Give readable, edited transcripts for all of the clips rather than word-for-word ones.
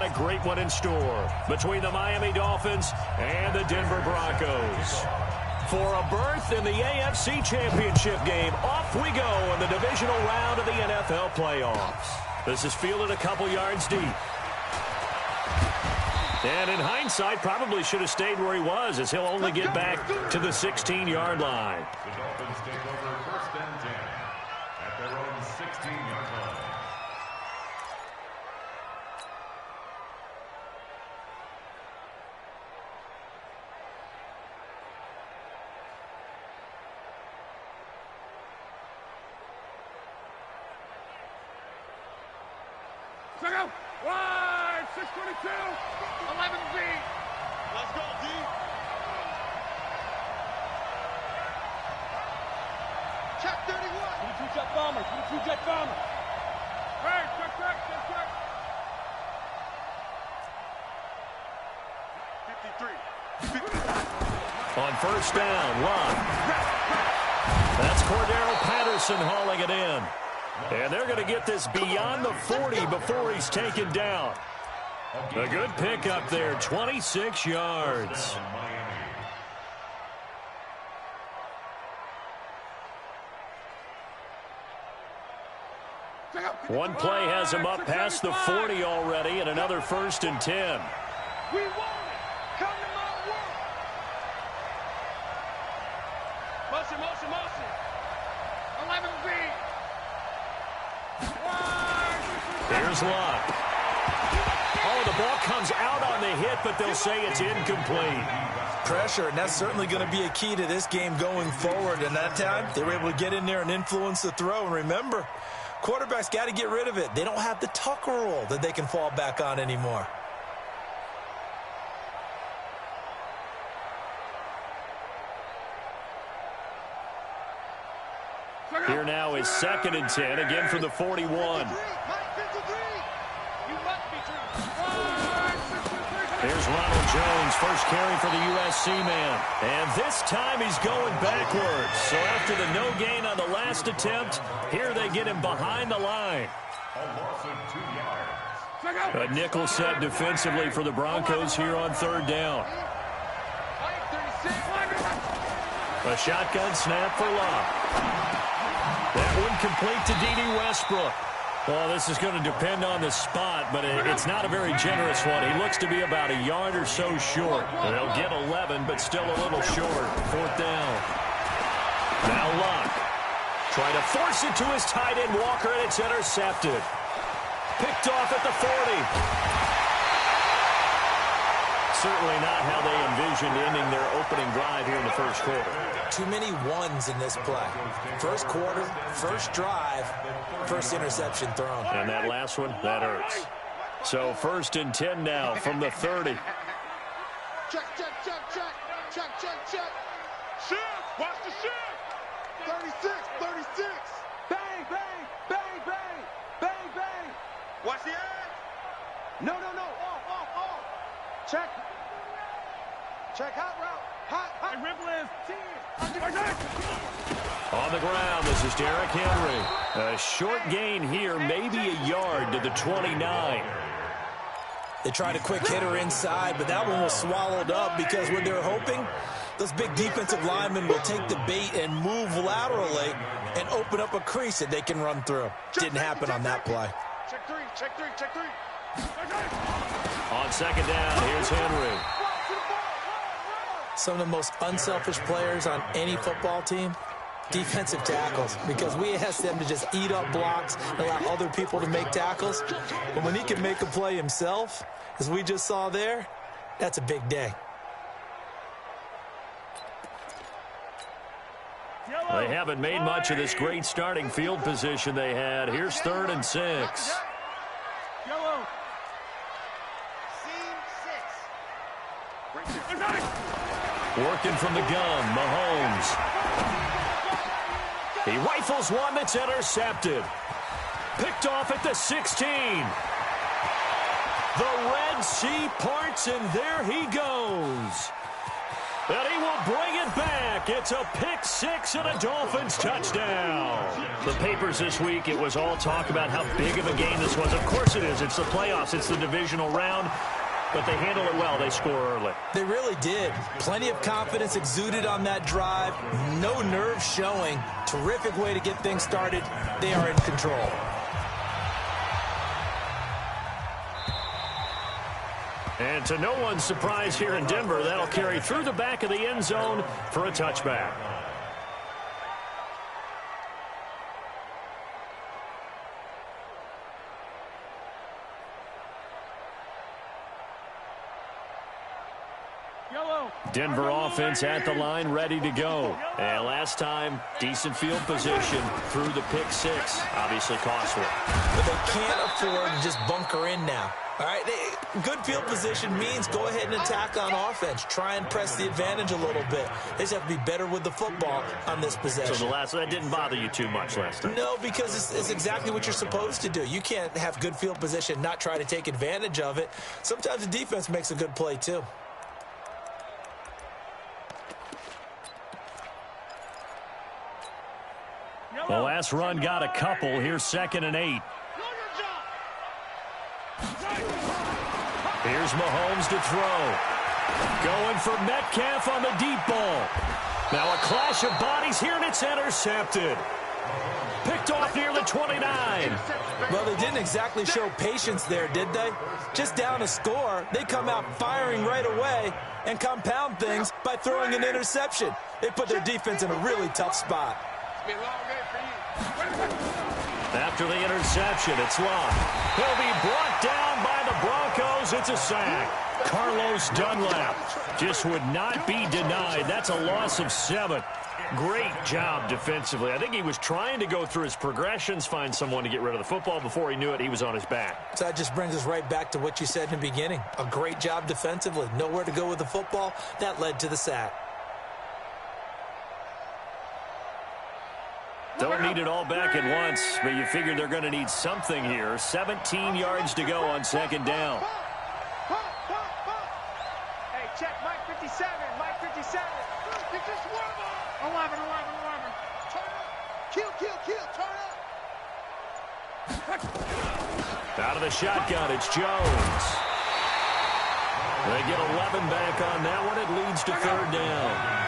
got a great one in store between the Miami Dolphins and the Denver Broncos. For a berth in the AFC Championship game, off we go in the divisional round of the NFL playoffs. This is fielded a couple yards deep. And in hindsight, probably should have stayed where he was, as he'll only get back to the 16-yard line. The Dolphins take over first and 10 at their own 16-yard line. Check out. Wide, 622, 11B. Let's go, D. Check 31. 22 jet bomber, 22 jet bomber. Hey, check. 53. On first down, Love. That's Cordero Patterson hauling it in. And they're going to get this beyond the 40 before he's taken down. A good pickup there, 26 yards. One play has him up past the 40 already, and another first and 10. We want it. Come to my work. Motion. 11B. Here's Love. Oh, the ball comes out on the hit, but they'll say it's incomplete. Pressure, and that's certainly going to be a key to this game going forward. And that time, they were able to get in there and influence the throw. And remember, quarterbacks got to get rid of it. They don't have the Tucker rule that they can fall back on anymore. Here now is second and 10, again from the 41. Here's Ronald Jones, first carry for the USC man. And this time he's going backwards. So after the no gain on the last attempt, here they get him behind the line. A nickel set defensively for the Broncos here on third down. A shotgun snap for Love. That one complete to D.D. Westbrook. Well, this is going to depend on the spot, but it's not a very generous one. He looks to be about a yard or so short. They'll get 11, but still a little short. Fourth down. Now Luck. Trying to force it to his tight end, Walker, and it's intercepted. Picked off at the 40. Certainly not how they envisioned ending their opening drive here in the first quarter. Too many ones in this play. First quarter, first drive, first interception thrown. And that last one, that hurts. So first and 10 now from the 30. Check. Shift. Watch the shift. 36. Bang. Watch the edge. No. Off. Check. Hot route. Hot. Ripple is 10. On the ground, this is Derrick Henry. A short gain here, maybe a yard to the 29. They tried a quick hitter inside, but that one was swallowed up because what they're hoping, those big defensive linemen will take the bait and move laterally and open up a crease that they can run through. Didn't happen on that play. Check three. On second down, here's Henry. Some of the most unselfish players on any football team, defensive tackles, because we ask them to just eat up blocks and allow other people to make tackles. But when he can make a play himself, as we just saw there, that's a big day. They haven't made much of this great starting field position they had. Here's third and 6. Yellow. Working from the gun, Mahomes. He rifles one that's intercepted. Picked off at the 16. The Red Sea parts, and there he goes. And he will bring it back It's a pick six and a Dolphins touchdown. The papers this week, it was all talk about how big of a game this was. Of course it is. It's the playoffs. It's the divisional round. But they handle it well. They score early. They really did. Plenty of confidence exuded on that drive. No nerve showing. Terrific way to get things started. They are in control. And to no one's surprise here in Denver, that'll carry through the back of the end zone for a touchback. Denver offense at the line, ready to go. And last time, decent field position through the pick six. Obviously costly. But they can't afford to just bunker in now. All right, good field position means go ahead and attack on offense. Try and press the advantage a little bit. They just have to be better with the football on this possession. So that didn't bother you too much last time? No, because it's exactly what you're supposed to do. You can't have good field position and not try to take advantage of it. Sometimes the defense makes a good play, too. The last run got a couple. Here's 2nd and 8. Here's Mahomes to throw. Going for Metcalf on the deep ball. Now a clash of bodies here, and it's intercepted. Picked off near the 29. Well, they didn't exactly show patience there, did they? Just down a score, they come out firing right away and compound things by throwing an interception. They put their defense in a really tough spot. After the interception, it's Love. He'll be brought down by the Broncos. It's a sack. Carlos Dunlap just would not be denied. That's a loss of 7. Great job defensively. I think he was trying to go through his progressions, find someone to get rid of the football. Before he knew it, he was on his back. So that just brings us right back to what you said in the beginning. A great job defensively. Nowhere to go with the football. That led to the sack. Don't need it all back at once, but you figure they're going to need something here. 17 yards to go on 2nd down. Hey, check Mike 57. Mike 57. 11. Turn up. Kill. Turn up. Out of the shotgun, it's Jones. They get 11 back on that one. It leads to 3rd down.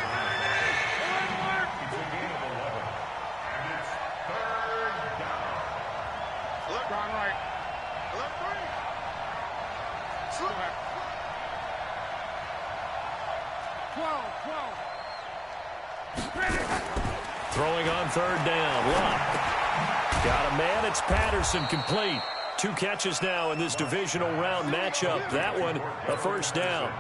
Throwing on 3rd down. Luck. Got a man. It's Patterson, complete. 2 catches now in this divisional round matchup. That one, a 1st down.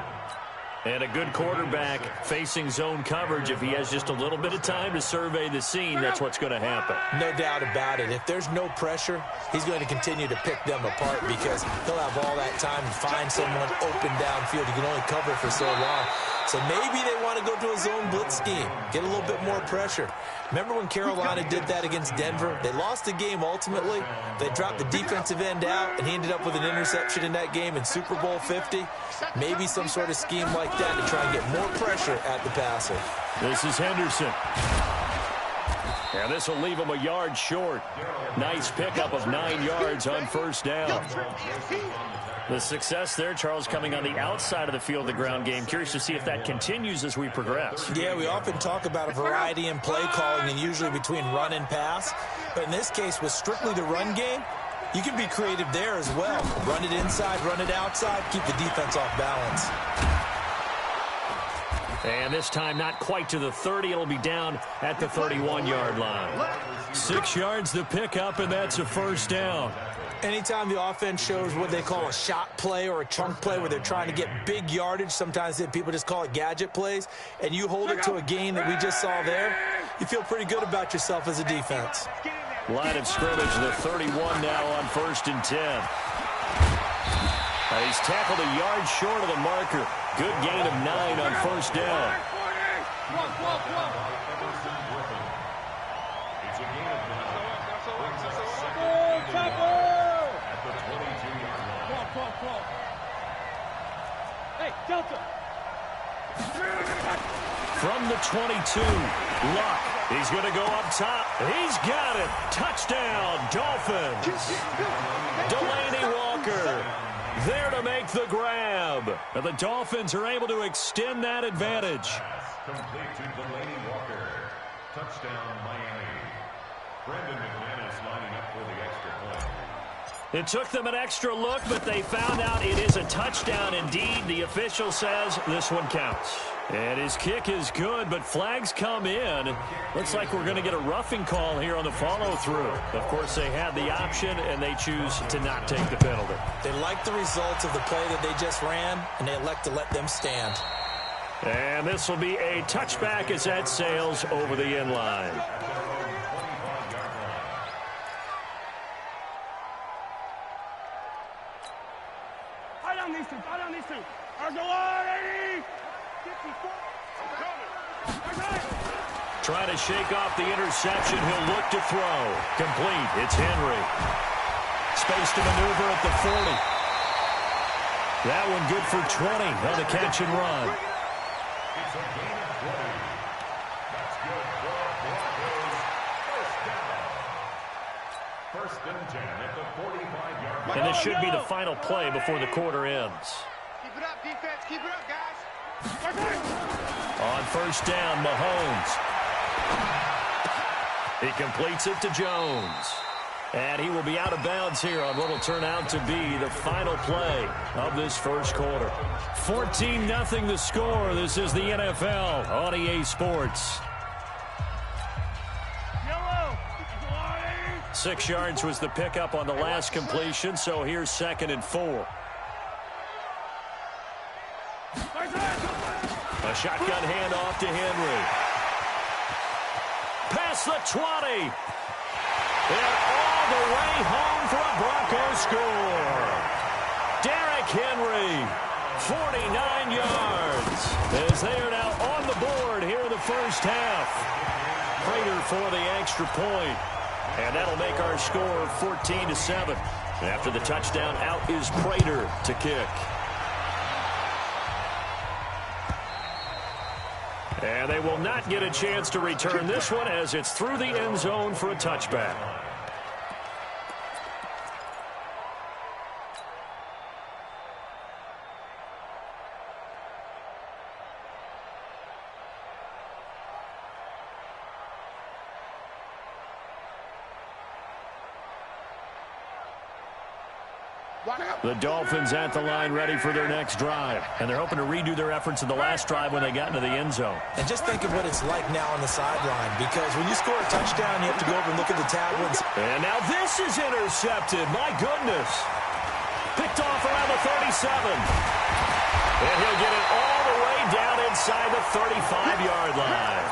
And a good quarterback facing zone coverage. If he has just a little bit of time to survey the scene, that's what's going to happen. No doubt about it. If there's no pressure, he's going to continue to pick them apart because he'll have all that time to find someone open downfield. He can only cover for so long. So maybe they want to go to a zone blitz scheme, get a little bit more pressure. Remember when Carolina did that against Denver? They lost the game ultimately. They dropped the defensive end out, and he ended up with an interception in that game in Super Bowl 50. Maybe some sort of scheme like that to try and get more pressure at the passer. This is Henderson. And this will leave him a yard short. Nice pickup of 9 yards on 1st down. The success there, Charles, coming on the outside of the field, the ground game. Curious to see if that continues as we progress. Yeah, we often talk about a variety in play calling and usually between run and pass. But in this case, with strictly the run game, you can be creative there as well. Run it inside, run it outside, keep the defense off balance. And this time not quite to the 30. It'll be down at the 31-yard line. 6 yards the pickup, and that's a 1st down. Anytime the offense shows what they call a shot play or a chunk play where they're trying to get big yardage, sometimes people just call it gadget plays, and you hold it to a gain that we just saw there, you feel pretty good about yourself as a defense. Line of scrimmage, the 31 now on 1st and 10. He's tackled a yard short of the marker. Good gain of 9 on 1st down. Hey, Delta. from the 22. Luck. He's going to go up top. He's got it. Touchdown, Dolphins. Delaney Walker there to make the grab. And the Dolphins are able to extend that advantage. Complete to Delaney Walker. Touchdown, Miami. Brandon McManus lining up for the extra point. It took them an extra look, but they found out it is a touchdown indeed. The official says this one counts. And his kick is good, but flags come in. Looks like we're going to get a roughing call here on the follow-through. Of course, they had the option, and they choose to not take the penalty. They like the results of the play that they just ran, and they elect to let them stand. And this will be a touchback as that sails over the end line. These two. Argolari! Trying to shake off the interception. He'll look to throw. Complete. It's Henry. Space to maneuver at the 40. That one good for 20 on the catch and run. It's a gain of 20. That's good for Broncos. First down. First and 10 at the 45-yard line. And this should be the final play before the quarter ends. Keep it up, defense. Keep it up, guys. On first down, Mahomes. He completes it to Jones. And he will be out of bounds here on what will turn out to be the final play of this first quarter. 14-0 the score. This is the NFL on EA Sports. 6 yards was the pickup on the last completion, so here's 2nd and 4. A shotgun handoff to Henry. Past the 20. And all the way home for a Broncos score. Derrick Henry, 49 yards. As they are now on the board here in the first half. Prater for the extra point. And that'll make our score 14-7. After the touchdown, out is Prater to kick. And they will not get a chance to return this one as it's through the end zone for a touchback. The Dolphins at the line ready for their next drive. And they're hoping to redo their efforts in the last drive when they got into the end zone. And just think of what it's like now on the sideline, because when you score a touchdown, you have to go over and look at the tablets. And now this is intercepted. My goodness. Picked off around the 37. And he'll get it all the way down inside the 35-yard line.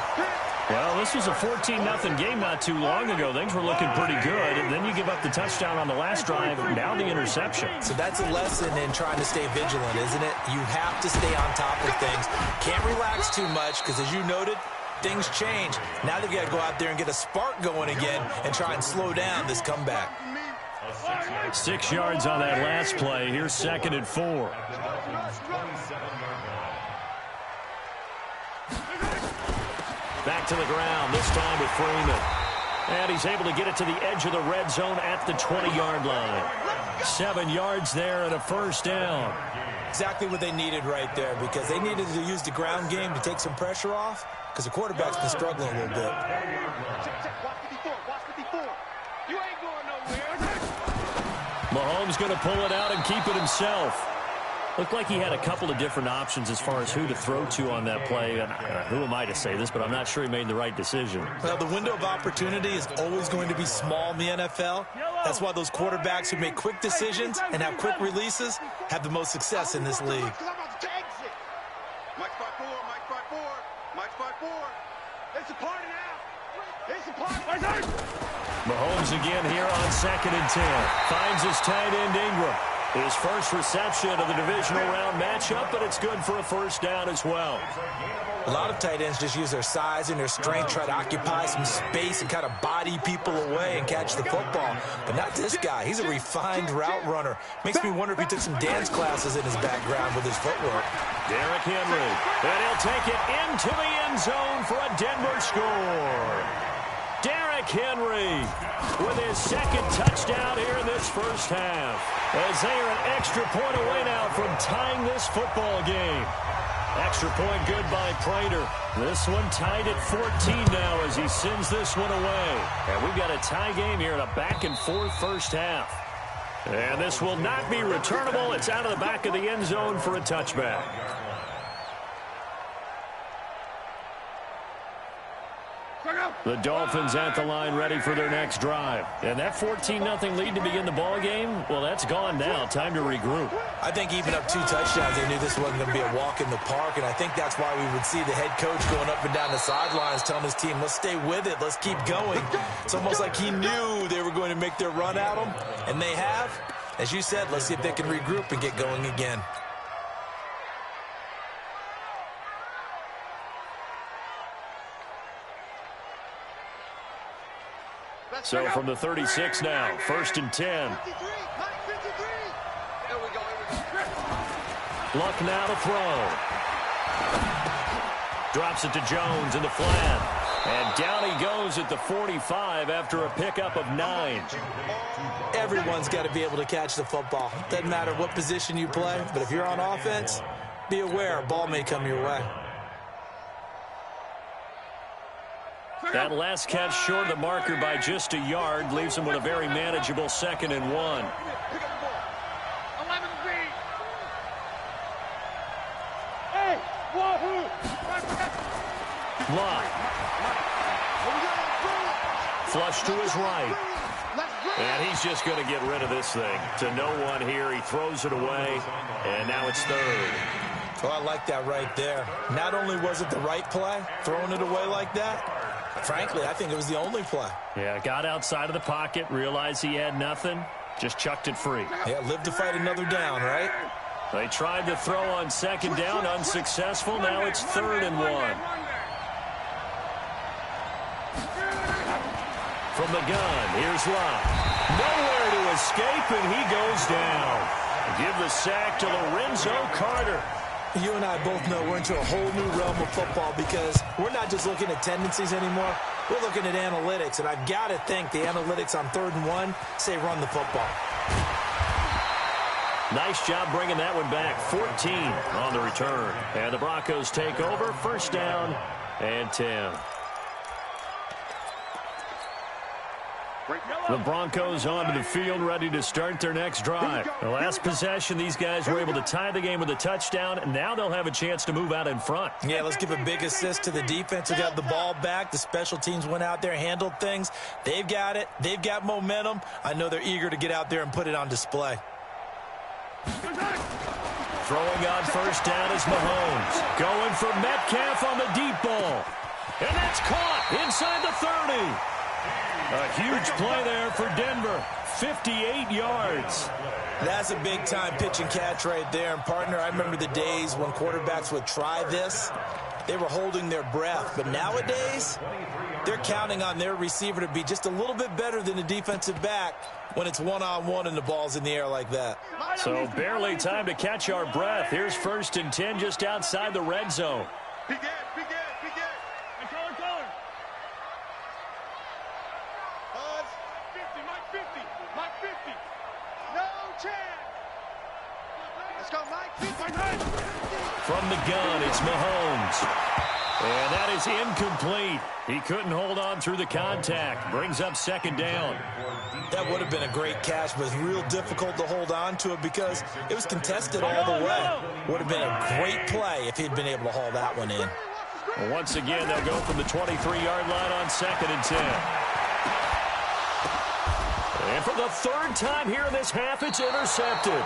Well, this was a 14-0 game not too long ago. Things were looking pretty good. And then you give up the touchdown on the last drive. Now the interception. So that's a lesson in trying to stay vigilant, isn't it? You have to stay on top of things. Can't relax too much because, as you noted, things change. Now they've got to go out there and get a spark going again and try and slow down this comeback. 6 yards on that last play. Here's 2nd and 4. Back to the ground, this time with Freeman. And he's able to get it to the edge of the red zone at the 20-yard line. 7 yards there and a first down. Exactly what they needed right there, because they needed to use the ground game to take some pressure off, because the quarterback's been struggling a little bit. Mahomes going to pull it out and keep it himself. Looked like he had a couple of different options as far as who to throw to on that play. And who am I to say this, but I'm not sure he made the right decision. Well, the window of opportunity is always going to be small in the NFL. That's why those quarterbacks who make quick decisions and have quick releases have the most success in this league. Mahomes again here on 2nd and 10. Finds his tight end Ingram. His first reception of the divisional round matchup, but it's good for a first down as well. A lot of tight ends just use their size and their strength, try to occupy some space and kind of body people away and catch the football. But not this guy. He's a refined route runner. Makes me wonder if he took some dance classes in his background with his footwork. Derrick Henry, and he'll take it into the end zone for a Denver score. Derrick Henry with his second touchdown here in this first half, as they are an extra point away now from tying this football game. Extra point good by Prater. This one tied at 14 now as he sends this one away. And we've got a tie game here in a back-and-forth first half. And this will not be returnable. It's out of the back of the end zone for a touchback. The Dolphins at the line ready for their next drive. And that 14-0 lead to begin the ball game, well, that's gone now. Time to regroup. I think even up 2 touchdowns, they knew this wasn't going to be a walk in the park, and I think that's why we would see the head coach going up and down the sidelines telling his team, let's stay with it, let's keep going. It's almost like he knew they were going to make their run at him, and they have. As you said, let's see if they can regroup and get going again. So from the 36 now, 1st and 10. Luck now to throw. Drops it to Jones in the flat. And down he goes at the 45 after a pickup of 9. Everyone's got to be able to catch the football. Doesn't matter what position you play, but if you're on offense, be aware a ball may come your way. That last catch short of the marker by just a yard leaves him with a very manageable 2nd and 1. Luck. Flush to his right. And he's just going to get rid of this thing. To no one here. He throws it away. And now it's 3rd. Well, I like that right there. Not only was it the right play, throwing it away like that, frankly, I think it was the only play. Yeah, got outside of the pocket, realized he had nothing, just chucked it free. Yeah, live to fight another down, right? They tried to throw on 2nd down, unsuccessful. Now it's 3rd and 1. From the gun, here's Luck. Nowhere to escape, and he goes down. Give the sack to Lorenzo Carter. You and I both know we're into a whole new realm of football because we're not just looking at tendencies anymore. We're looking at analytics, and I've got to think the analytics on 3rd and 1 say run the football. Nice job bringing that one back. 14 on the return. And the Broncos take over. 1st down and 10. The Broncos onto the field, ready to start their next drive. The last possession, these guys were able to tie the game with a touchdown, and now they'll have a chance to move out in front. Yeah, let's give a big assist to the defense who got the ball back. The special teams went out there, handled things. They've got it. They've got momentum. I know they're eager to get out there and put it on display. Throwing on 1st down is Mahomes. Going for Metcalf on the deep ball. And that's caught inside the 30. A huge play there for Denver. 58 yards. That's a big-time pitch and catch right there. And, partner, I remember the days when quarterbacks would try this. They were holding their breath. But nowadays, they're counting on their receiver to be just a little bit better than the defensive back when it's one-on-one and the ball's in the air like that. So barely time to catch our breath. Here's 1st and 10 just outside the red zone. From the gun, it's Mahomes. And that is incomplete. He couldn't hold on through the contact. Brings up 2nd down. That would have been a great catch, but it's real difficult to hold on to it because it was contested all the way. Would have been a great play if he'd been able to haul that one in. Well, once again, they'll go from the 23-yard line on 2nd and 10. And for the 3rd time here in this half, it's intercepted.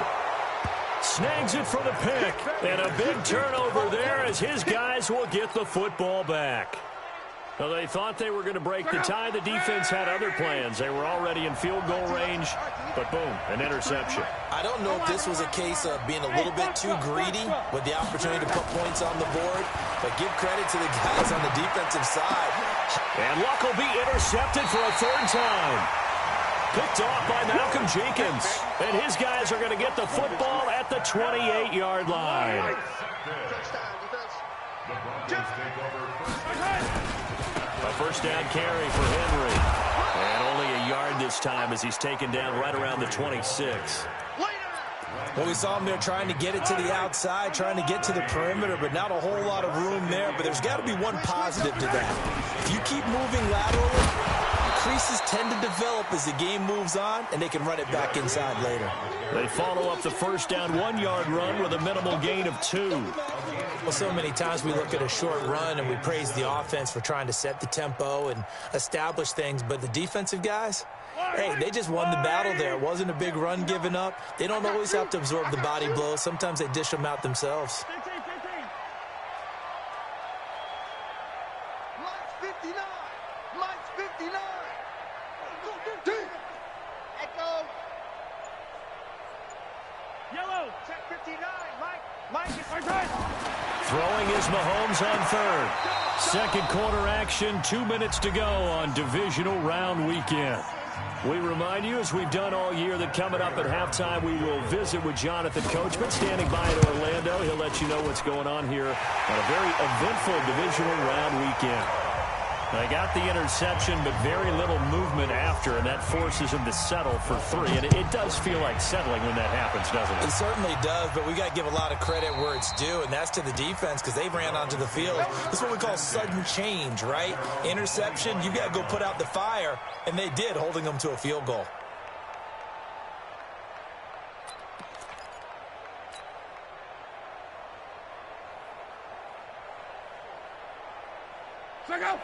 Snags it for the pick. And a big turnover there as his guys will get the football back. Well, they thought they were going to break the tie. The defense had other plans. They were already in field goal range. but boom, an interception. I don't know if this was a case of being a little bit too greedy with the opportunity to put points on the board, but give credit to the guys on the defensive side. And Luck will be intercepted for a third time. Picked off by Malcolm Jenkins. And his guys are going to get the football at the 28-yard line. A first down carry for Henry. And only a yard this time as he's taken down right around the 26. Well, we saw him there trying to get it to the outside, trying to get to the perimeter, but not a whole lot of room there. But there's got to be one positive to that. If you keep moving laterally, creases tend to develop as the game moves on, and they can run it back inside later. They follow up the first down 1-yard run with a minimal gain of 2. Well, so many times we look at a short run and we praise the offense for trying to set the tempo and establish things, but the defensive guys, hey, they just won the battle there. It wasn't a big run given up. They don't always have to absorb the body blows. Sometimes they dish them out themselves. Throwing is Mahomes on third. Second quarter action, 2 minutes to go on divisional round weekend. We remind you, as we've done all year, that coming up at halftime, we will visit with Jonathan Coachman standing by in Orlando. He'll let you know what's going on here on a very eventful divisional round weekend. They got the interception, but very little movement after, and that forces him to settle for 3. And it does feel like settling when that happens, doesn't it? It certainly does, but we got to give a lot of credit where it's due, and that's to the defense because they ran onto the field. This is what we call sudden change, right? Interception, you got to go put out the fire, and they did, holding them to a field goal.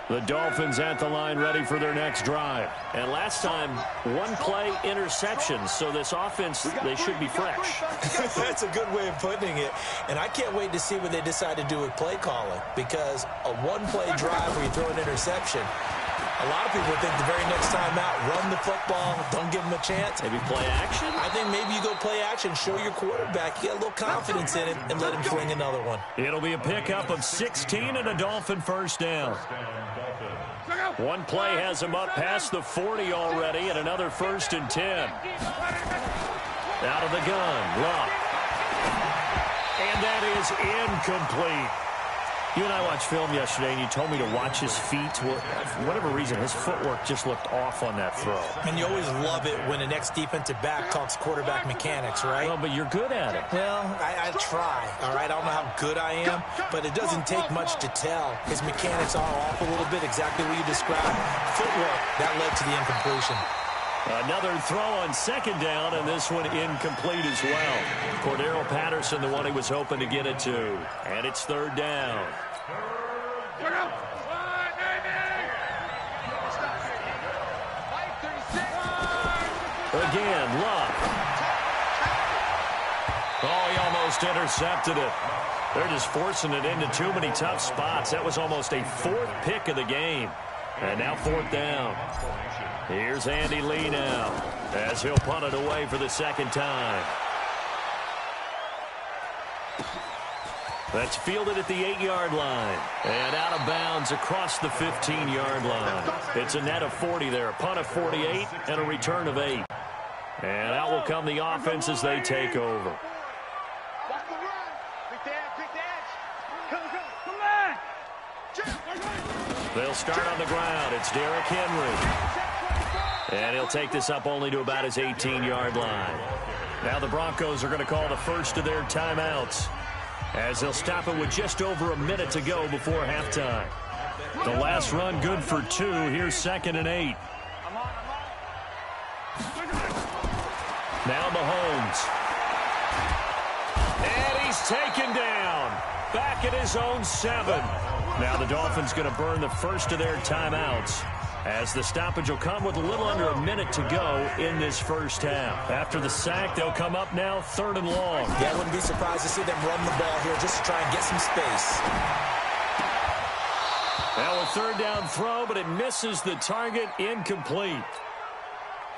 The Dolphins at the line ready for their next drive. And last time, one play interception, so this offense, they should be fresh. That's a good way of putting it. And I can't wait to see what they decide to do with play calling, because a one-play drive where you throw an interception, a lot of people think the very next time out, run the football, don't give them a chance. Maybe play action? I think maybe you go play action, show your quarterback, get a little confidence in it, and let him fling another one. It'll be a pickup of 16 and a Dolphin first down. One play has him up past the 40 already, and another 1st and 10. Out of the gun, Luck. And that is incomplete. You and I watched film yesterday, and you told me to watch his feet. Well, for whatever reason, his footwork just looked off on that throw. And you always love it when the next defensive back talks quarterback mechanics, right? Well, but you're good at it. Well, I try, all right? I don't know how good I am, but it doesn't take much to tell. His mechanics are off a little bit, exactly what you described. Footwork, that led to the incompletion. Another throw on second down, and this one incomplete as well. Cordero Patterson, the one he was hoping to get it to. And it's third down. Again, Luck. Oh, he almost intercepted it. They're just forcing it into too many tough spots. That was almost a 4th pick of the game. And now 4th down. Here's Andy Lee now, as he'll punt it away for the second time. That's fielded at the 8-yard line. And out of bounds across the 15-yard line. It's a net of 40 there. A punt of 48 and a return of 8. And out will come the offense as they take over. They'll start on the ground. It's Derrick Henry. And he'll take this up only to about his 18-yard line. Now the Broncos are going to call the first of their timeouts, as they'll stop it with just over a minute to go before halftime. The last run good for 2. Here's 2nd and 8. Now Mahomes. And he's taken down. Back at his own 7. Now the Dolphins going to burn the first of their timeouts, as the stoppage will come with a little under a minute to go in this first half. After the sack, they'll come up now 3rd and long. Yeah, I wouldn't be surprised to see them run the ball here just to try and get some space. Now a 3rd down throw, but it misses the target, incomplete.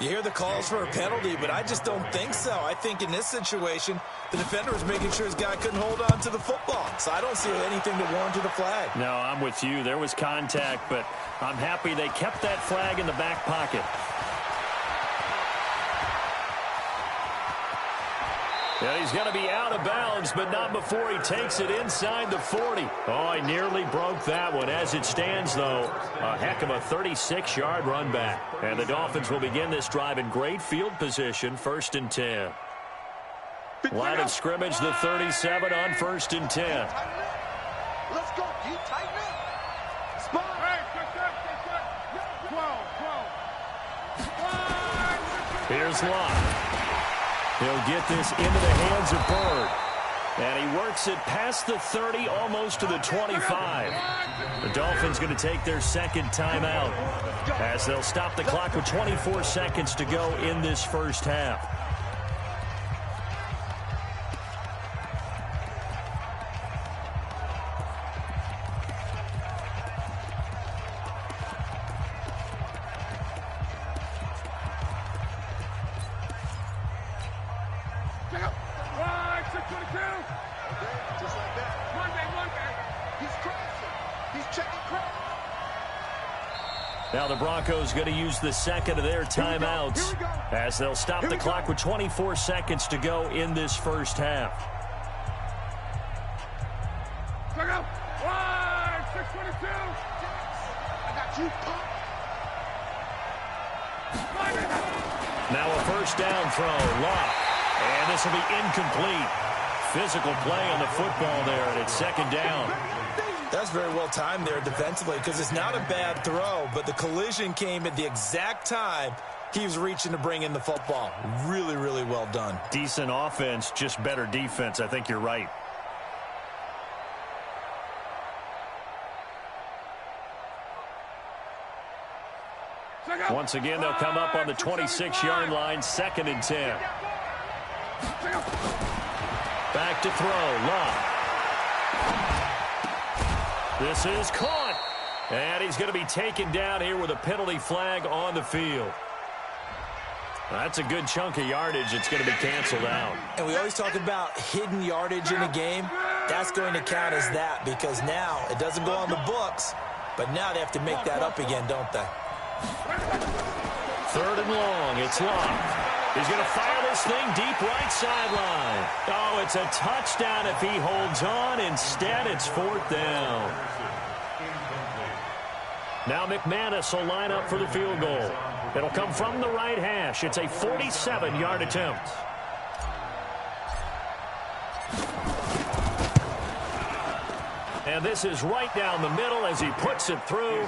You hear the calls for a penalty, but I just don't think so. I think in this situation, the defender was making sure his guy couldn't hold on to the football. So I don't see anything to warrant a flag. No, I'm with you. There was contact, but I'm happy they kept that flag in the back pocket. Yeah, he's going to be out of bounds, but not before he takes it inside the 40. Oh, he nearly broke that one. As it stands, though, a heck of a 36-yard run back. And the Dolphins will begin this drive in great field position, 1st and 10. Line of scrimmage, the 37 on 1st and 10. Let's go. Keep tighten up. Spot. Hey, check. 12. Here's Locke. He'll get this into the hands of Bird. And he works it past the 30, almost to the 25. The Dolphins going to take their second timeout as they'll stop the clock with 24 seconds to go in this first half. Now the Broncos going to use the second of their timeouts as they'll stop the clock with 24 seconds to go in this first half. Check out. 622. I got you. Now a first down throw. Locke. And this will be incomplete. Physical play on the football there, and it's second down. That's very well timed there defensively because it's not a bad throw, but the collision came at the exact time he was reaching to bring in the football. Really, really well done. Decent offense, just better defense. I think you're right. Once again, they'll come up on the 26-yard line, 2nd and 10. Back to throw. Locke. This is caught. And he's going to be taken down here with a penalty flag on the field. That's a good chunk of yardage. It's going to be canceled out. And we always talk about hidden yardage in a game. That's going to count as that because now it doesn't go on the books, but now they have to make that up again, don't they? 3rd and long. It's Locke. He's going to fire this thing deep right sideline. Oh, it's a touchdown if he holds on. Instead, it's 4th down. Now McManus will line up for the field goal. It'll come from the right hash. It's a 47-yard attempt. And this is right down the middle as he puts it through.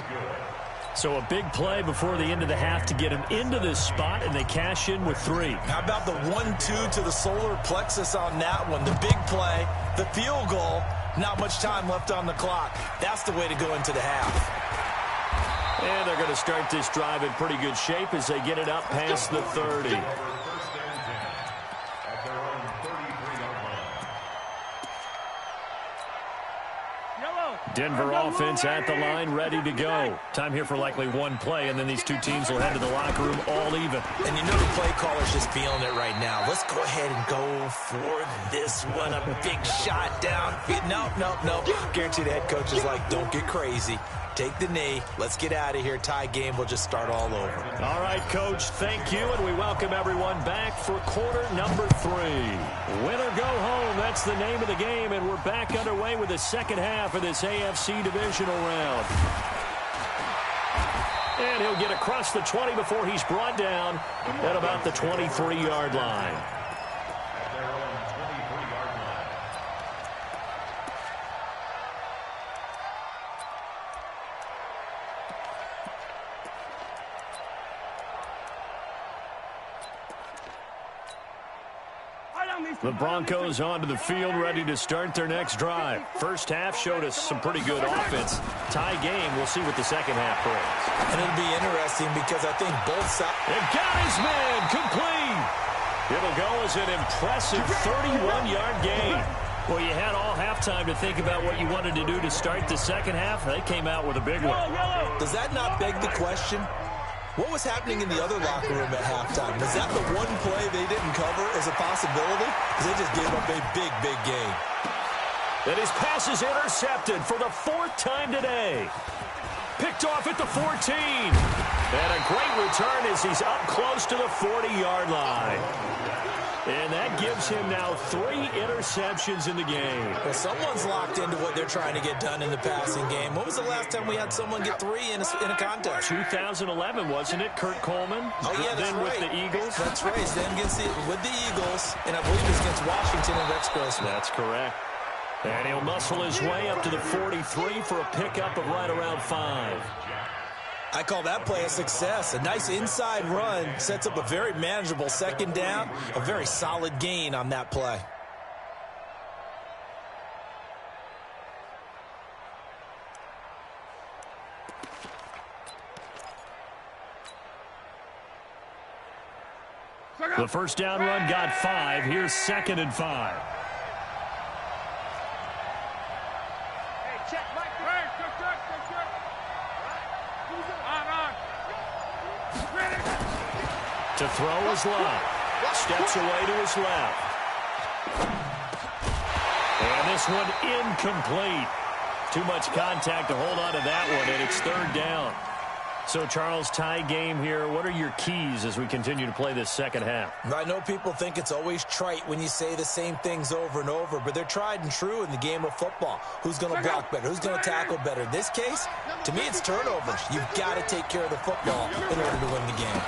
So a big play before the end of the half to get him into this spot, and they cash in with 3. How about the 1-2 to the solar plexus on that one? The big play, the field goal, not much time left on the clock. That's the way to go into the half. And they're going to start this drive in pretty good shape as they get it up past the 30. Denver offense at the line, ready to go. Time here for likely one play, and then these two teams will head to the locker room all even. And you know the play caller's just feeling it right now. Let's go ahead and go for this one. A big shot down. Nope. Guarantee the head coach is like, don't get crazy. Take the knee. Let's get out of here. Tie game. We'll just start all over. All right, Coach, thank you, and we welcome everyone back for quarter number 3. Win or go home, that's the name of the game, and we're back underway with the second half of this AFC divisional round. And he'll get across the 20 before he's brought down at about the 23-yard line. The Broncos onto the field, ready to start their next drive. First half showed us some pretty good offense. Tie game. We'll see what the second half brings. And it'll be interesting because I think both sides... They've got his man complete. It'll go as an impressive 31-yard gain. Well, you had all halftime to think about what you wanted to do to start the second half. They came out with a big one. Does that not beg the question? What was happening in the other locker room at halftime? Was that the one play they didn't cover as a possibility? Because they just gave up a big, big game. And his pass is intercepted for the 4th time today. Picked off at the 14. And a great return as he's up close to the 40-yard line. And that gives him now 3 interceptions in the game. Well, someone's locked into what they're trying to get done in the passing game. When was the last time we had someone get 3 in a contest? 2011, wasn't it, Kurt Coleman? Oh, yeah, that's then right. with the Eagles? That's right. Then with the Eagles, and I believe it's against Washington and Rex Grossman. That's correct. And he'll muscle his way up to the 43 for a pickup of right around 5. I call that play a success. A nice inside run sets up a very manageable 2nd down, a very solid gain on that play. The first down run got 5. Here's 2nd and 5. To throw is Love. Steps away to his left. And this one incomplete. Too much contact to hold on to that one, and it's 3rd down. So, Charles, tie game here. What are your keys as we continue to play this second half? I know people think it's always trite when you say the same things over and over, but they're tried and true in the game of football. Who's going to block better? Who's going to tackle better? In this case, to me, it's turnovers. You've got to take care of the football in order to win the game.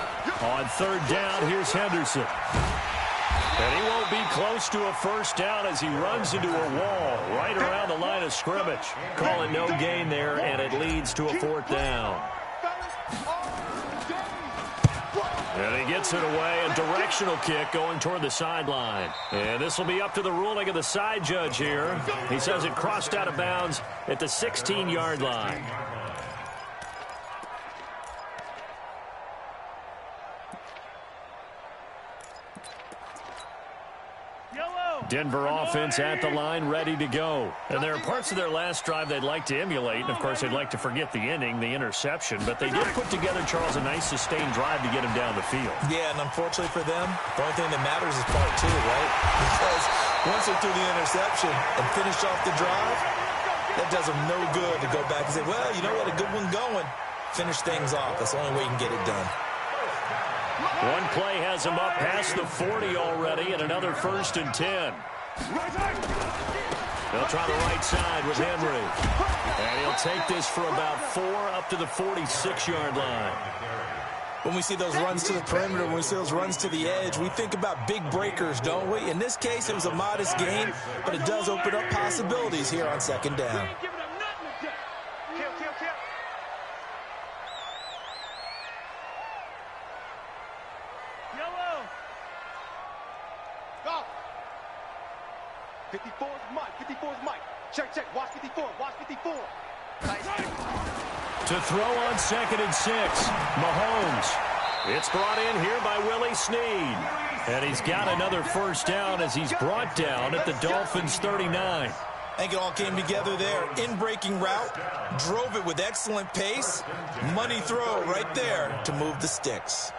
On 3rd down, here's Henderson. And he won't be close to a first down as he runs into a wall right around the line of scrimmage. Calling no gain there, and it leads to a 4th down. And he gets it away, a directional kick going toward the sideline. And this will be up to the ruling of the side judge here. He says it crossed out of bounds at the 16-yard line. Denver offense at the line, ready to go. And there are parts of their last drive they'd like to emulate. And, of course, they'd like to forget the ending, the interception. But they did put together, Charles, a nice sustained drive to get him down the field. Yeah, and unfortunately for them, the only thing that matters is part 2, right? Because once they threw the interception and finished off the drive, that does them no good to go back and say, well, you know what, a good one going. Finish things off. That's the only way you can get it done. One play has him up past the 40 already, and another 1st and 10. They'll try the right side with Henry. And he'll take this for about 4 up to the 46-yard line. When we see those runs to the perimeter, when we see those runs to the edge, we think about big breakers, don't we? In this case, it was a modest gain, but it does open up possibilities here on 2nd down. Yellow. Go. 54 is Mike. 54 is Mike. Check, check. Watch 54. Watch 54. To throw on 2nd and 6, Mahomes. It's brought in here by Willie Snead. And he's got another first down as he's brought down at the Dolphins' 39. I think it all came together there. In-breaking route, drove it with excellent pace. Money throw right there to move the sticks.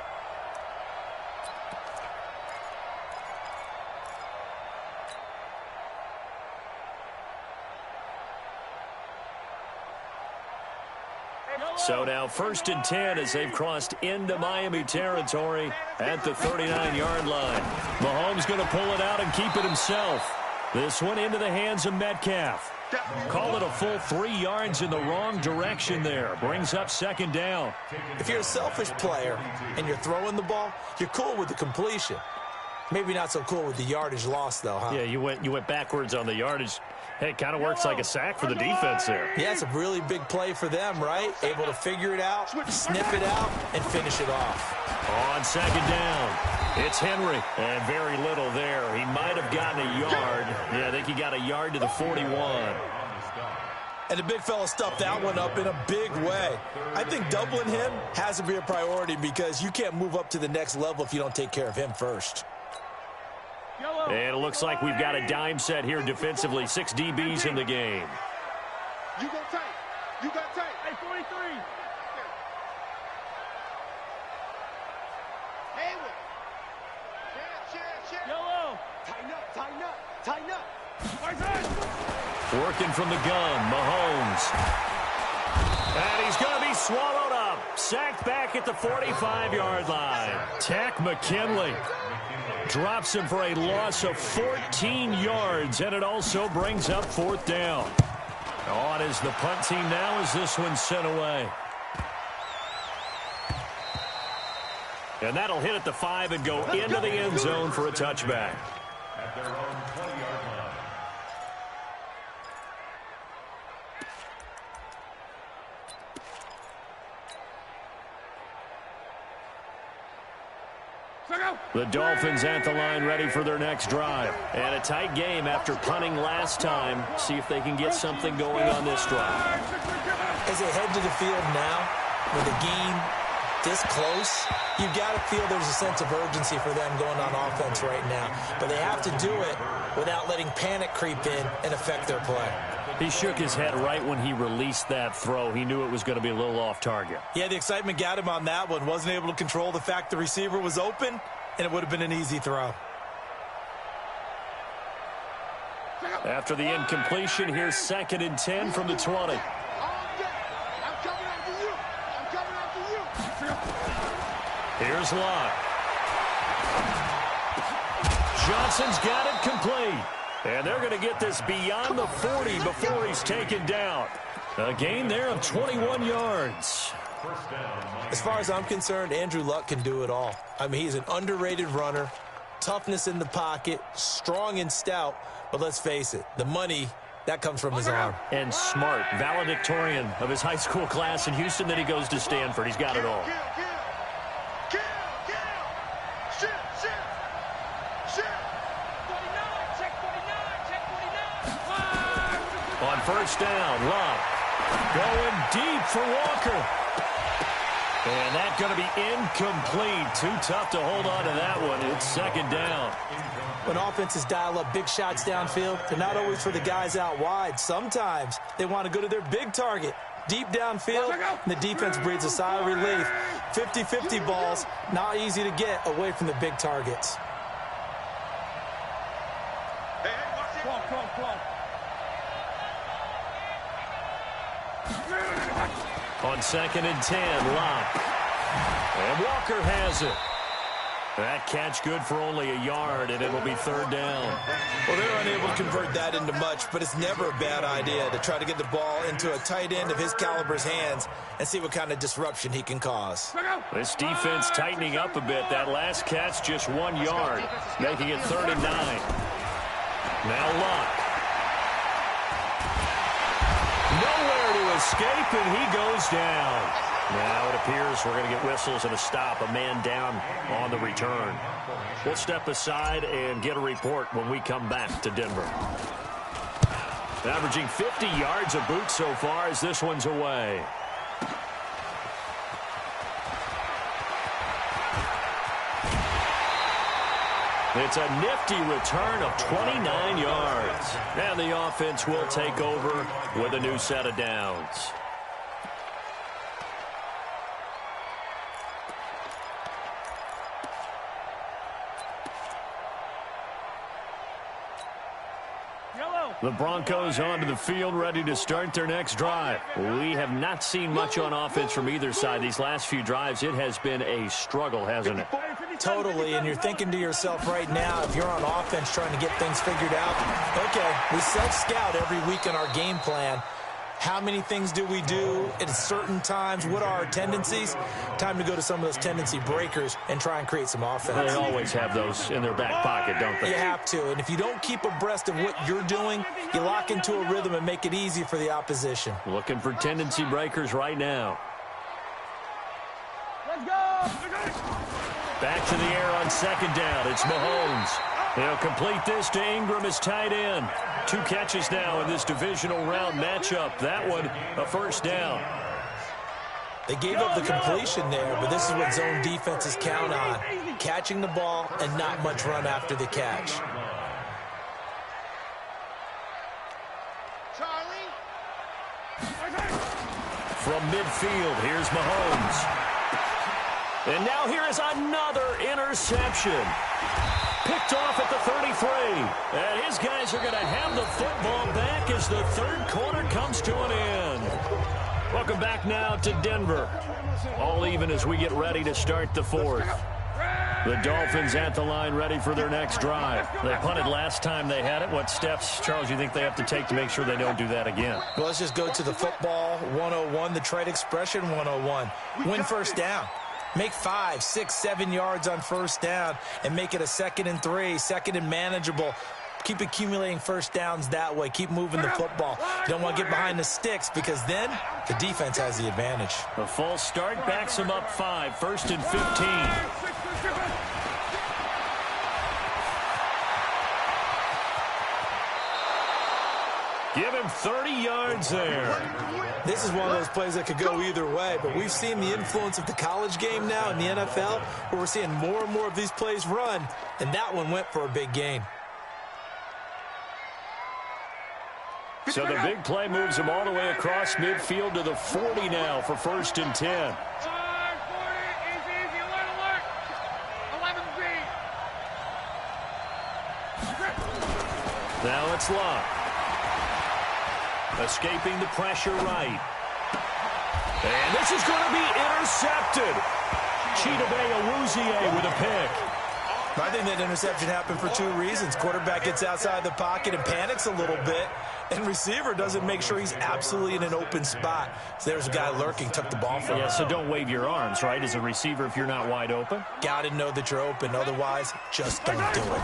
So now 1st and 10 as they've crossed into Miami territory at the 39-yard line. Mahomes going to pull it out and keep it himself. This one into the hands of Metcalf. Call it a full 3 yards in the wrong direction there. Brings up 2nd down. If you're a selfish player and you're throwing the ball, you're cool with the completion. Maybe not so cool with the yardage loss, though, huh? Yeah, you went backwards on the yardage. Hey, it kind of works like a sack for the defense there. Yeah, it's a really big play for them, right? Able to figure it out, snip it out, and finish it off. On 2nd down, it's Henry. And very little there. He might have gotten a yard. Yeah, I think he got a yard to the 41. And the big fella stuffed that one up in a big way. I think doubling him has to be a priority because you can't move up to the next level if you don't take care of him first. And it looks like we've got a dime set here defensively. 6 DBs in the game. You go tight. You got tight. Hey, 43. Working from the gun, Mahomes. And he's going to be swallowed up. Sacked back at the 45-yard line. Tack McKinley drops him for a loss of 14 yards, and it also brings up fourth down. On is the punt team now as this one's sent away. And that'll hit at the 5 and go into the end zone for a touchback. At their own 20-yard line. The Dolphins at the line ready for their next drive. And a tight game after punting last time. See if they can get something going on this drive. As they head to the field now, with the game this close, you've got to feel there's a sense of urgency for them going on offense right now. But they have to do it without letting panic creep in and affect their play. He shook his head right when he released that throw. He knew it was going to be a little off target. Yeah, the excitement got him on that one. Wasn't able to control the fact the receiver was open, and it would have been an easy throw. After the incompletion, here's 2nd and 10 from the 20. Here's Locke. Johnson's got it complete. And they're going to get this beyond the 40 before he's taken down. A gain there of 21 yards. As far as I'm concerned, Andrew Luck can do it all. I mean, he's an underrated runner, toughness in the pocket, strong and stout. But let's face it, the money, that comes from his arm. And smart, valedictorian of his high school class in Houston. Then he goes to Stanford. He's got it all. On first down, Love going deep for Walker. And that's going to be incomplete. Too tough to hold on to that one. It's 2nd down. When offenses dial up big shots downfield, they're not always for the guys out wide. Sometimes they want to go to their big target, deep downfield, and the defense breathes a sigh of relief. 50-50 balls, not easy to get away from the big targets. On 2nd and 10, Locke. And Walker has it. That catch good for only a yard, and it'll be 3rd down. Well, they're unable to convert that into much, but it's never a bad idea to try to get the ball into a tight end of his caliber's hands and see what kind of disruption he can cause. This defense tightening up a bit. That last catch just 1 yard, making it 3rd and 9. Now Locke. Nowhere to escape, and he goes down. Now it appears we're going to get whistles and a stop, a man down on the return. We'll step aside and get a report when we come back to Denver. Averaging 50 yards a boot so far as this one's away. It's a nifty return of 29 yards. And the offense will take over with a new set of downs. The Broncos onto the field, ready to start their next drive. We have not seen much on offense from either side. These last few drives, it has been a struggle, hasn't it? Totally, and you're thinking to yourself right now, if you're on offense trying to get things figured out, okay, we self-scout every week in our game plan. How many things do we do at certain times? What are our tendencies? Time to go to some of those tendency breakers and try and create some offense. They always have those in their back pocket, don't they? You have to, and if you don't keep abreast of what you're doing, you lock into a rhythm and make it easy for the opposition. Looking for tendency breakers right now. Let's go! Back to the air on 2nd down. It's Mahomes. He'll complete this to Ingram as tight end. 2 catches now in this divisional round matchup. That one, a first down. They gave up the completion there, but this is what zone defenses count on. Catching the ball and not much run after the catch. From midfield, here's Mahomes. And now here is another interception. picked off at the 33. And his guys are going to have the football back as the third quarter comes to an end. Welcome back now to Denver. All even as we get ready to start the fourth. The Dolphins at the line ready for their next drive. They punted last time they had it. What steps, Charles, you think they have to take to make sure they don't do that again? Well, let's just go to the football 101, the trade expression 101. Win first down. Make 5, 6, 7 yards on first down and make it a 2nd and 3, 2nd and manageable. Keep accumulating first downs that way. Keep moving the football. You don't want to get behind the sticks because then the defense has the advantage. A false start backs them up 5, 1st and 15. Give him 30 yards there. This is one of those plays that could go either way, but we've seen the influence of the college game now in the NFL, where we're seeing more and more of these plays run, and that one went for a big gain. So the big play moves him all the way across midfield to the 40 now for 1st and 10. Now it's Locke. Escaping the pressure right. And this is going to be intercepted. Chidobe Awuzie with a pick. I think that interception happened for 2 reasons. Quarterback gets outside the pocket and panics a little bit, and receiver doesn't make sure he's absolutely in an open spot. So there's a guy lurking, took the ball from him. Yeah, so don't wave your arms, right, as a receiver if you're not wide open? Got to know that you're open. Otherwise, just don't do it.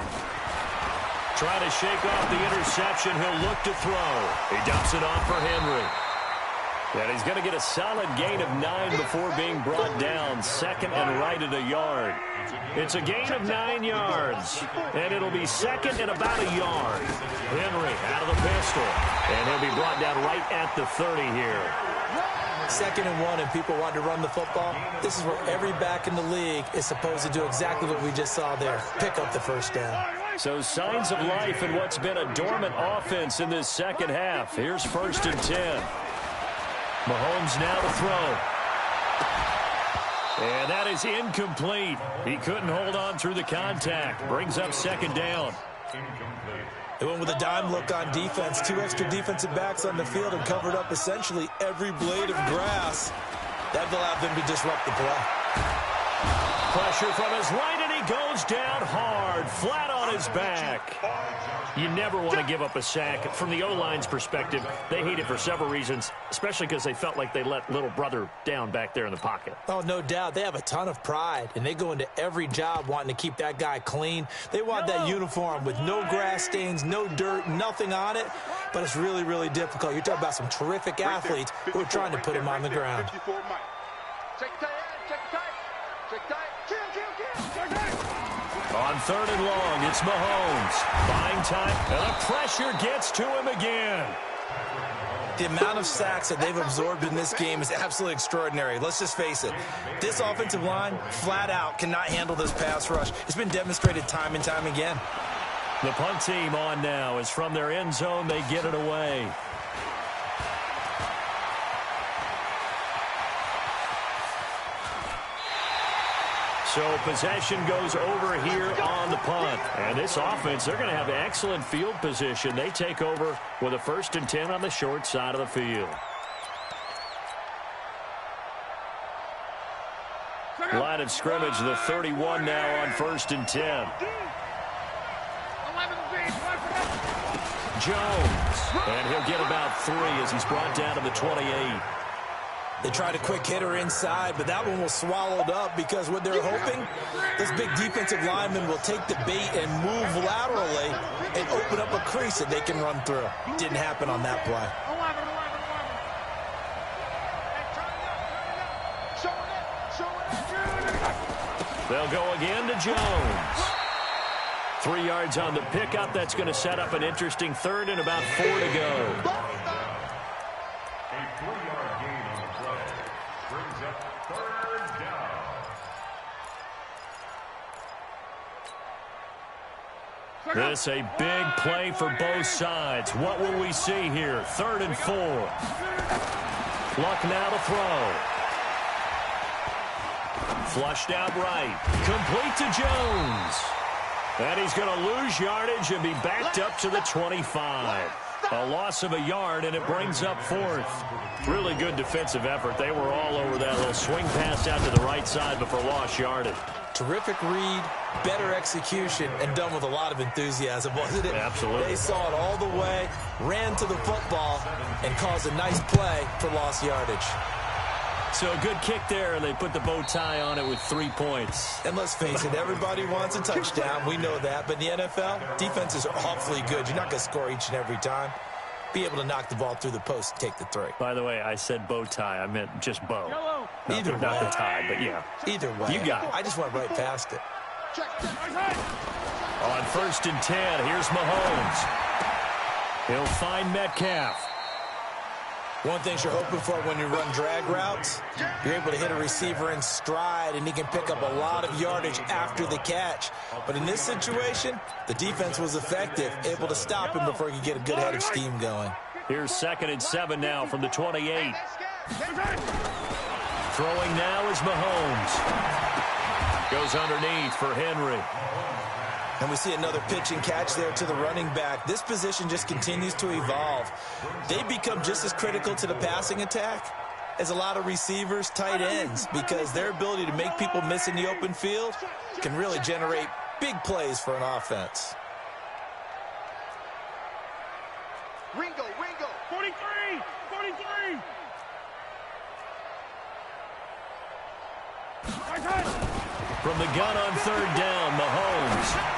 Trying to shake off the interception. He'll look to throw. He dumps it off for Henry. And he's going to get a solid gain of 9 before being brought down. 2nd and right at a yard. It's a gain of 9 yards. And it'll be 2nd and about a yard. Henry out of the pistol. And he'll be brought down right at the 30 here. 2nd and 1 and people want to run the football. This is where every back in the league is supposed to do exactly what we just saw there. Pick up the first down. So signs of life in what's been a dormant offense in this second half. Here's 1st and 10. Mahomes now to throw. And that is incomplete. He couldn't hold on through the contact. Brings up 2nd down. They went with a dime look on defense. 2 extra defensive backs on the field and covered up essentially every blade of grass. That allowed them to disrupt the play. Pressure from his right, and he goes down hard, flat on his back. You never want to give up a sack. From the O-line's perspective, they hate it for several reasons, especially because they felt like they let little brother down back there in the pocket. Oh, no doubt. They have a ton of pride, and they go into every job wanting to keep that guy clean. They want that uniform with no grass stains, no dirt, nothing on it, but it's really, really difficult. You're talking about some terrific athletes who are trying to put him on the ground. On 3rd and long, it's Mahomes. Buying time, and the pressure gets to him again. The amount of sacks that they've absorbed in this game is absolutely extraordinary. Let's just face it. This offensive line, flat out, cannot handle this pass rush. It's been demonstrated time and time again. The punt team on now is from their end zone. They get it away. So possession goes over here on the punt. And this offense, they're going to have excellent field position. They take over with a 1st and 10 on the short side of the field. Line of scrimmage, the 31 now on 1st and 10. Jones. And he'll get about 3 as he's brought down to the 28. They tried a quick hitter inside, but that one was swallowed up because what they're hoping, this big defensive lineman will take the bait and move laterally and open up a crease that they can run through. Didn't happen on that play. They'll go again to Jones. 3 yards on the pickup. That's going to set up an interesting 3rd and about 4 to go. This a big play for both sides. What will we see here? 3rd and 4. Luck now to throw. Flushed out right. Complete to Jones. And he's going to lose yardage and be backed up to the 25. A loss of a yard, and it brings up fourth. Really good defensive effort. They were all over that little swing pass out to the right side before lost yardage. Terrific read, better execution, and done with a lot of enthusiasm, wasn't it? Absolutely. They saw it all the way, ran to the football, and caused a nice play for lost yardage. So a good kick there, and they put the bow tie on it with 3 points. And let's face it, everybody wants a touchdown. We know that. But in the NFL, defenses are awfully good. You're not going to score each and every time. Be able to knock the ball through the post and take the 3. By the way, I said bow tie. I meant just bow. Either way. Not the tie, but yeah. Either way. You got it. I just went right past it. On 1st and 10, here's Mahomes. He'll find Metcalf. One thing you're hoping for when you run drag routes, you're able to hit a receiver in stride, and he can pick up a lot of yardage after the catch. But in this situation, the defense was effective, able to stop him before he could get a good head of steam going. Here's 2nd and 7 now from the 28. Throwing now is Mahomes. Goes underneath for Henry. And we see another pitch and catch there to the running back. This position just continues to evolve. They become just as critical to the passing attack as a lot of receivers, tight ends, because their ability to make people miss in the open field can really generate big plays for an offense. Ringo, 43, 43. From the gun on 3rd down, Mahomes.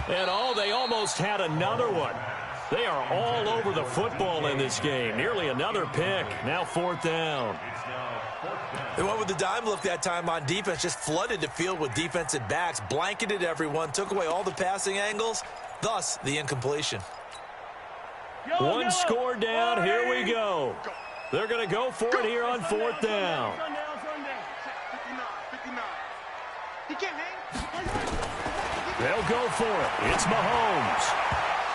And they almost had another one. They are all over the football in this game. Nearly another pick. Now 4th down. They went with the dime look that time on defense, just flooded the field with defensive backs, blanketed everyone, took away all the passing angles, thus the incompletion. One score down. Here we go. They're going to go for it here on 4th down. He can't hang. They'll go for it. It's Mahomes.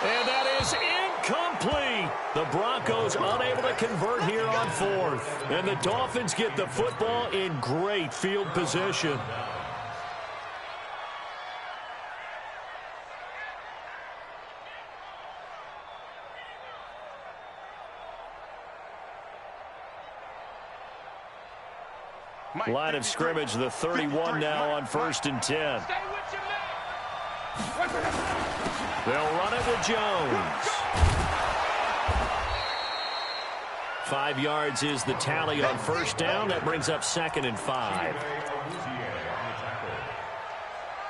And that is incomplete. The Broncos unable to convert here on 4th. And the Dolphins get the football in great field position. Line of scrimmage, the 31 now on 1st and 10. They'll run it with Jones. 5 yards is the tally on 1st down. That brings up 2nd and 5.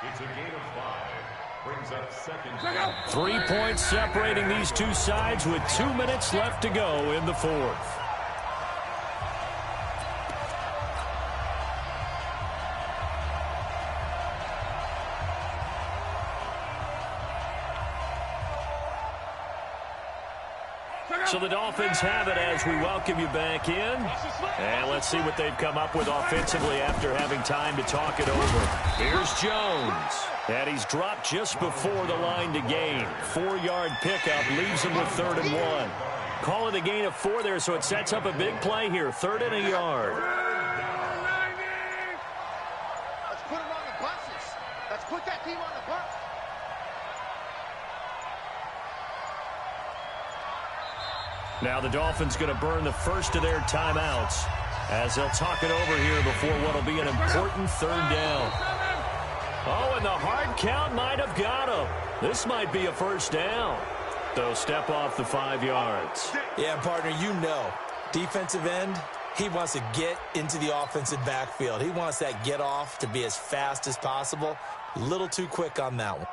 It's a gain of 5. Brings up 2nd. 3 points separating these two sides with 2 minutes left to go in the 4th. So the Dolphins have it as we welcome you back in. And let's see what they've come up with offensively after having time to talk it over. Here's Jones. And he's dropped just before the line to gain. 4-yard pickup leaves him with 3rd and 1. Call it a gain of 4 there, so it sets up a big play here. 3rd and a yard. Let's put him on the buses. Let's put that team on the bus. Now the Dolphins going to burn the first of their timeouts as they'll talk it over here before what will be an important 3rd down. Oh, and the hard count might have got him. This might be a 1st down. So step off the 5 yards. Yeah, partner, you know, defensive end, he wants to get into the offensive backfield. He wants that get off to be as fast as possible. A little too quick on that one.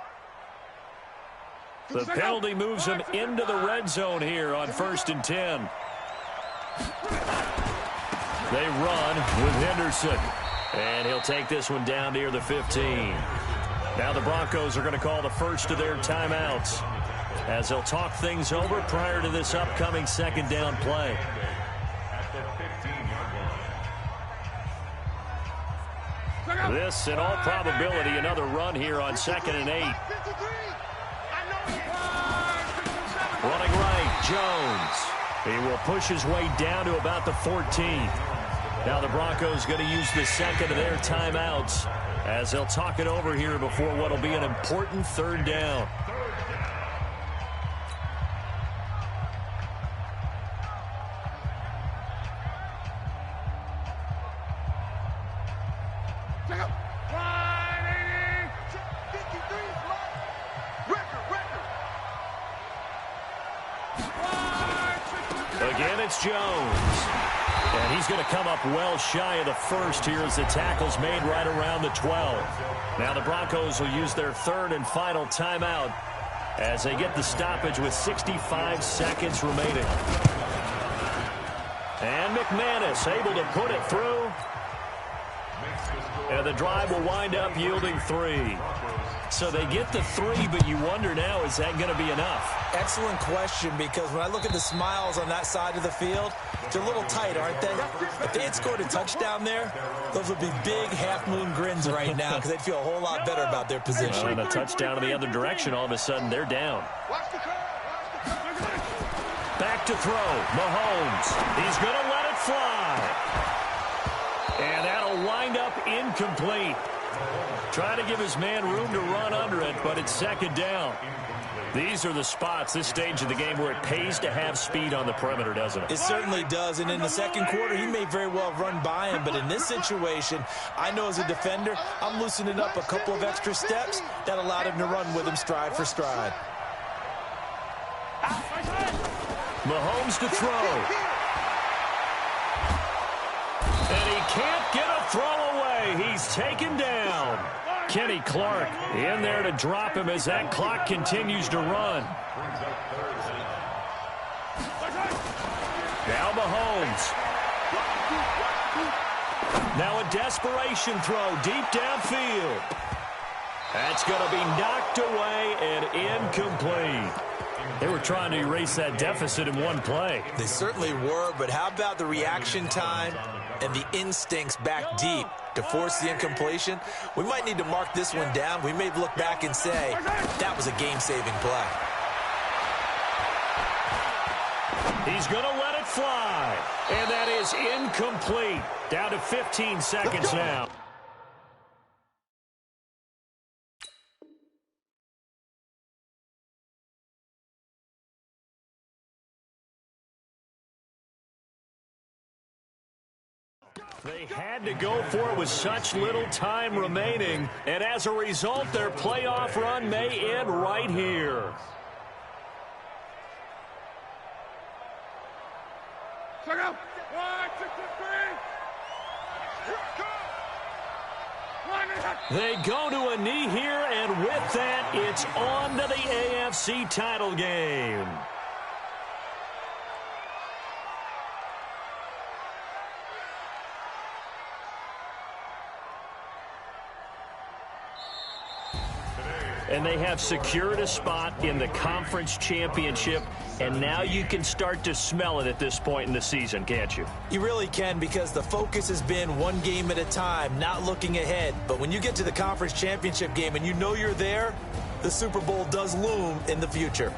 The penalty moves him into the red zone here on 1st and 10. They run with Henderson. And he'll take this one down near the 15. Now the Broncos are going to call the first of their timeouts as they'll talk things over prior to this upcoming 2nd down play. This, in all probability, another run here on 2nd and 8. Running right, Jones. He will push his way down to about the 14. Now the Broncos going to use the 2nd of their timeouts as they'll talk it over here before what will be an important third down. Again, it's Jones. And he's going to come up well shy of the first here as the tackle's made right around the 12. Now the Broncos will use their third and final timeout as they get the stoppage with 65 seconds remaining. And McManus able to put it through. And the drive will wind up yielding 3. So they get the 3, but you wonder now, is that going to be enough? Excellent question, because when I look at the smiles on that side of the field, they're a little tight, aren't they? If they had scored a touchdown there, those would be big half-moon grins right now because they'd feel a whole lot better about their position. And a touchdown in the other direction, all of a sudden they're down. Back to throw, Mahomes. He's going to let it fly. And that'll wind up incomplete. Trying to give his man room to run under it, but it's second down. These are the spots, this stage of the game, where it pays to have speed on the perimeter, doesn't it? It certainly does, and in the second quarter, he may very well run by him, but in this situation, I know as a defender, I'm loosening up a couple of extra steps that allowed him to run with him stride for stride. Mahomes to throw. And he can't get a throw away. He's taken down. Kenny Clark in there to drop him as that clock continues to run. Now Mahomes. Now a desperation throw deep downfield. That's going to be knocked away and incomplete. They were trying to erase that deficit in one play. They certainly were, but how about the reaction time and the instincts back deep to force the incompletion? We might need to mark this one down. We may look back and say that was a game-saving play. He's going to let it fly, and that is incomplete. Down to 15 seconds now. They had to go for it with such little time remaining, and as a result, their playoff run may end right here. Check out. 1, 2, 3. They go to a knee here, and with that, it's on to the AFC title game. And they have secured a spot in the conference championship, and now you can start to smell it at this point in the season, can't you? You really can, because the focus has been one game at a time, not looking ahead. But when you get to the conference championship game and you know you're there, the Super Bowl does loom in the future.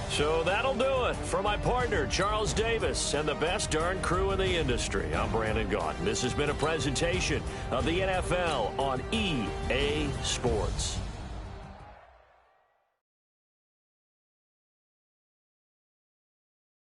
So that'll do it for my partner, Charles Davis, and the best darn crew in the industry. I'm Brandon Gaudin. This has been a presentation of the NFL on EA Sports.